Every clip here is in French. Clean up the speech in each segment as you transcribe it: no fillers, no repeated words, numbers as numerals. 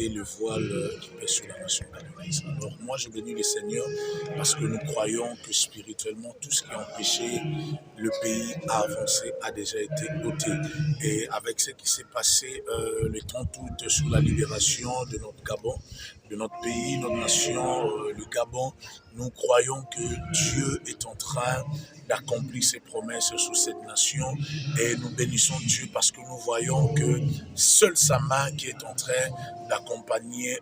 ôter le voile qui pèse sur la nation camerounaise. Alors moi je bénis le Seigneur parce que nous croyons que spirituellement tout ce qui a empêché le pays à avancer a déjà été ôté. Et avec ce qui s'est passé le 30 août sur la libération de notre Gabon, de notre pays, notre nation, le Gabon, nous croyons que Dieu est en train d'accomplir ses promesses sur cette nation et nous bénissons Dieu parce que nous voyons que seule sa main qui est en train d'accompagner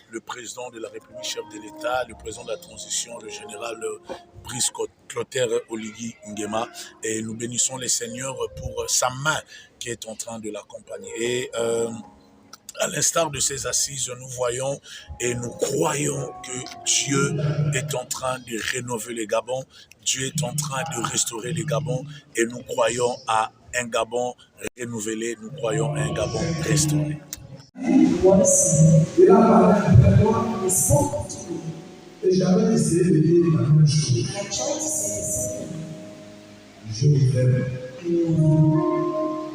le président de la République, chef de l'État, le président de la transition, le général Brice Clotaire Oligui Nguema, et nous bénissons les seigneurs pour sa main qui est en train de l'accompagner. Et à l'instar de ces assises, nous voyons et nous croyons que Dieu est en train de rénover les Gabons, Dieu est en train de restaurer les Gabons et nous croyons à un Gabon renouvelé, nous croyons à un Gabon restauré. Il a parlé après moi et j'avais essayé de dire la même chose. Je vous aime.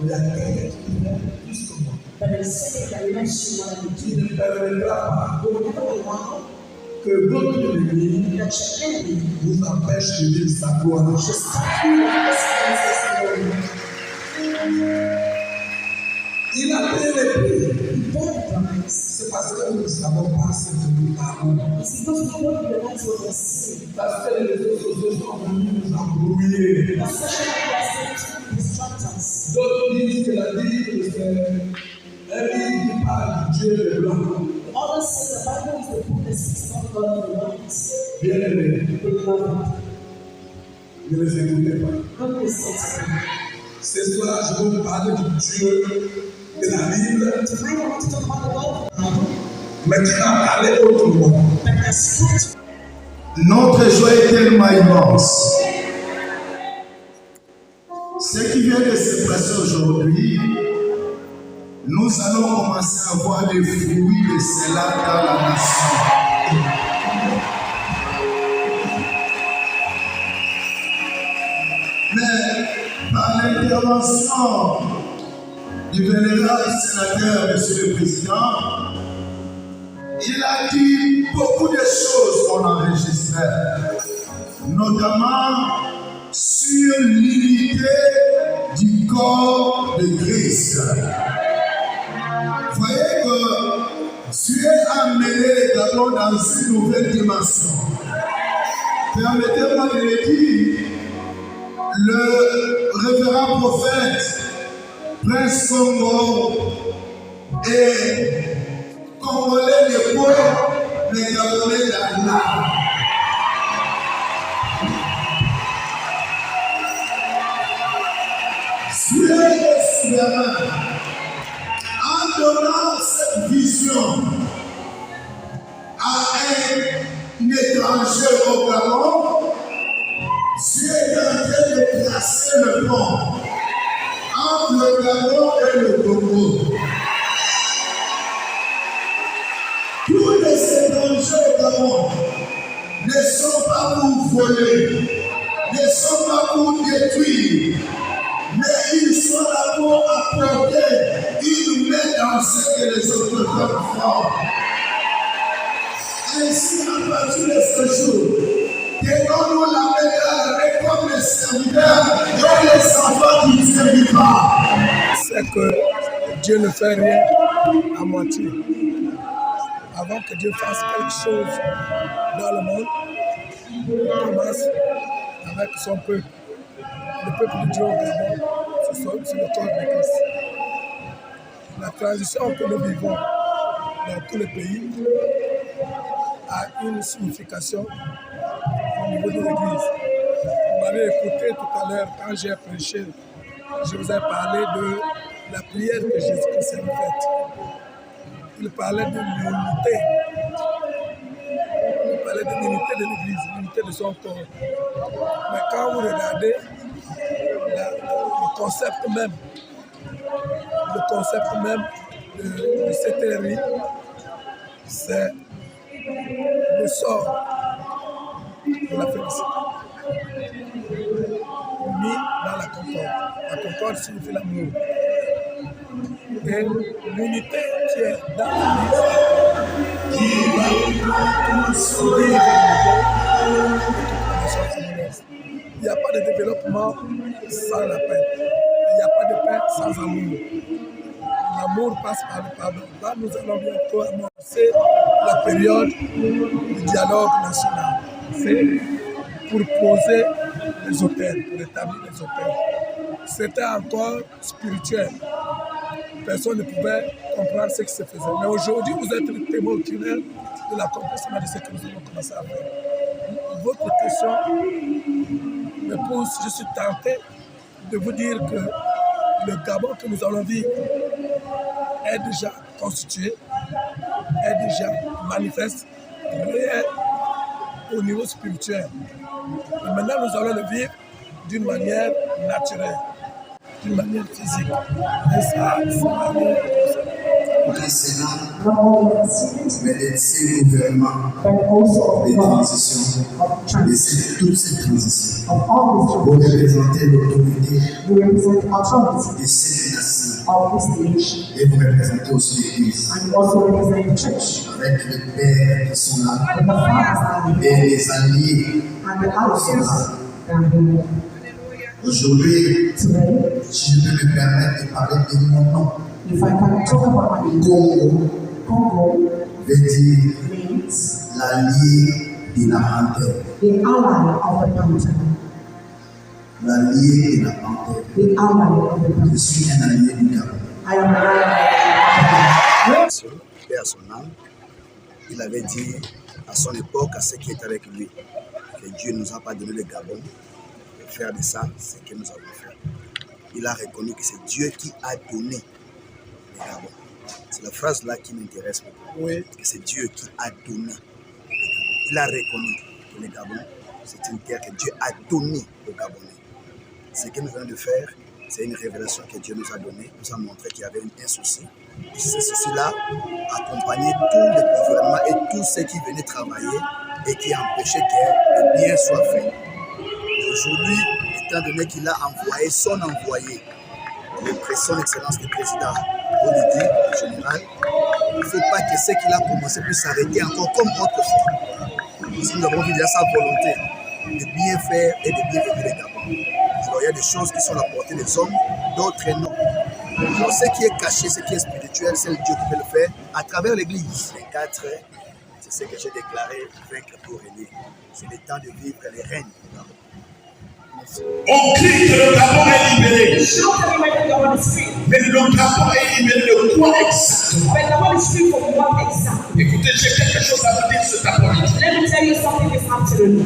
Mais la qualité qui m'aime plus que moi. Tu ne permettras pas que votre ennemi vous empêche de vivre sa gloire. Il a payé les prix. C'est parce que nous ne savons pas ce que nous avons. Parce que les réseaux sociaux sont venus nous embrouiller. D'autres disent que la Bible c'est un livre qui parle du Dieu de blanc. Bien aimé, ne les écoutez pas. Ce soir, je vais vous parler du Dieu de la Bible, mais qui va parler autrement. Notre joie est tellement immense. Ce qui vient de se passer aujourd'hui, nous allons commencer à voir les fruits de cela dans la nation. Mais par l'intervention du vénérable sénateur, Monsieur le Président, il a dit beaucoup de choses qu'on enregistrait, notamment sur l'unité du corps de Christ. Vous voyez que Dieu a mené les Gabon dans une nouvelle dimension. Permettez-moi de le dire, le révérend prophète Prince Congo et Congolais les pauvres, les Gabonais d'Allah. Dieu est souverain. En donnant cette vision à un étranger au Gabon, Dieu est en train de placer le pont entre le Gabon et le Congo. Tous les étrangers au Gabon ne sont pas pour voler, ne sont pas pour détruire, mais ils sont là pour apporter, ils nous mettent dans ce que les autochtones font. Ainsi, à partir de ce jour, tenons-nous la médaille comme les serviteurs et les enfants qui servira. C'est que Dieu ne fait rien à moitié. Avant que Dieu fasse quelque chose dans le monde, il commence avec son peuple. Le peuple de Dieu au Gabon, c'est le corps de Christ. La transition que nous vivons dans tous les pays a une signification au niveau de l'Église. Vous m'avez écouté tout à l'heure quand j'ai prêché, je vous ai parlé de la prière que Jésus-Christ a faite. Il parlait de l'unité. Il parlait de l'unité de l'Église, l'unité de son corps. Mais quand vous regardez le concept même de cette ère, c'est le sort de la félicité mis dans la concorde. La concorde signifie l'amour. et l'unité qui est dans l'Église qui va vivre il n'y a pas de développement sans la paix. Il n'y a pas de paix sans amour. L'amour passe par le pardon. Là, nous allons bientôt amorcer la période du dialogue national. C'est pour poser les hôtels, pour établir les hôtels. C'était encore spirituel. Personne ne pouvait comprendre ce qui se faisait. Mais aujourd'hui, vous êtes le témoin oculaire de l'accomplissement de ce que nous avons commencé à faire. Votre question me pousse, je suis tenté de vous dire que le Gabon que nous allons vivre est déjà constitué, est déjà manifeste, réel au niveau spirituel. Et maintenant, nous allons le vivre d'une manière naturelle, d'une manière physique. Et ça, c'est mais laisser le gouvernement des transitions, laisser toutes ces transitions. Vous représentez l'autorité de ces nations et vous représentez aussi l'Église avec les pères qui sont là et les alliés qui sont là. Aujourd'hui, si je peux me permettre de parler de mon nom, Congo veut dire l'allié de la panthère. L'allié de la panthère. Je suis un allié du Gabon. Père son âme, il avait dit à son époque, à ceux qui étaient avec lui, que Dieu ne nous a pas donné le Gabon. Faire de ça, c'est ce que nous avons fait. Il a reconnu que c'est Dieu qui a donné le Gabon. C'est la phrase là qui m'intéresse beaucoup. Oui. Que c'est Dieu qui a donné le Gabon. Il a reconnu que le Gabon, c'est une terre que Dieu a donnée aux Gabonais. Ce que nous venons de faire, c'est une révélation que Dieu nous a donnée. Il nous a montré qu'il y avait un souci. Et ce souci-là accompagnait tous les gouvernements et tous ceux qui venaient travailler et qui empêchaient que le bien soit fait. Aujourd'hui, étant donné qu'il a envoyé son envoyé, son excellence du président Bolidi, le général, il ne faut pas que ce qu'il a commencé puisse s'arrêter encore comme autrefois. Si nous avons vu déjà sa volonté de bien faire et de bien aider les Gabon. Alors il y a des choses qui sont à la portée des hommes, d'autres non. Alors ce qui est caché, ce qui est spirituel, c'est le Dieu qui peut le faire à travers l'Église. Les 4, c'est ce que j'ai déclaré vaincre pour régner. C'est le temps de vivre les règnes du Gabon. On crie que le Gabon est libéré. Mais le Gabon est libéré de quoi exactement? Écoutez, j'ai quelque chose à vous dire cet après-midi.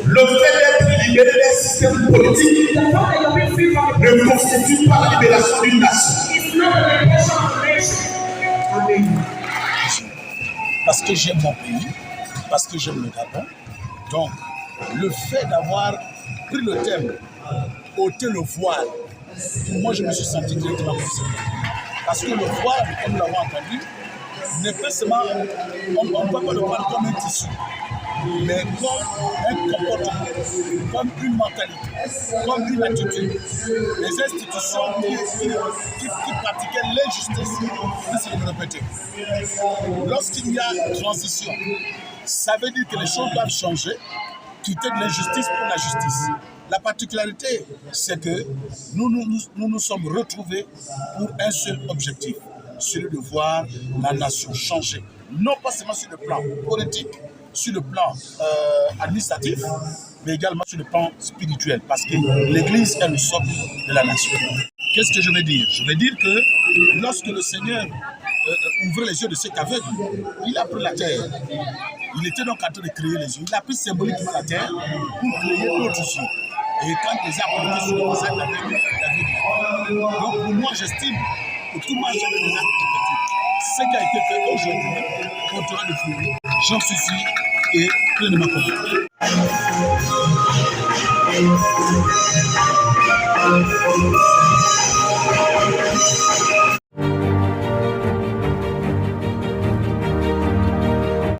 Le fait d'être libéré d'un système politique ne constitue pas la libération d'une nation. Amen. Parce que j'aime mon pays, parce que j'aime le Gabon. Donc, le fait d'avoir pris le thème ôter le voile, moi je me suis senti directement concerné. Parce que le voile, comme nous l'avons entendu, n'est pas seulement, on ne peut pas le prendre comme un tissu, mais comme un comportement, comme une mentalité, comme une attitude. Les institutions qui pratiquaient l'injustice, c'est de me répéter. Lorsqu'il y a transition, ça veut dire que les choses doivent changer, quitter de l'injustice pour la justice. La particularité, c'est que nous sommes retrouvés pour un seul objectif, celui de voir la nation changer. Non pas seulement sur le plan politique, sur le plan administratif, mais également sur le plan spirituel, parce que l'Église est le socle de la nation. Qu'est-ce que je veux dire? Je veux dire que lorsque le Seigneur ouvrait les yeux de cet aveugle, il a pris la terre. Il était donc en train de créer les yeux. Il a pris symboliquement la terre pour créer d'autres yeux. Et quand les arbres étaient sur le visage d'aveugle, donc pour moi, j'estime que tout le monde a des actes répétés. Ce qui a été fait aujourd'hui portera le fruit. J'en suis sûr et pleinement convaincu.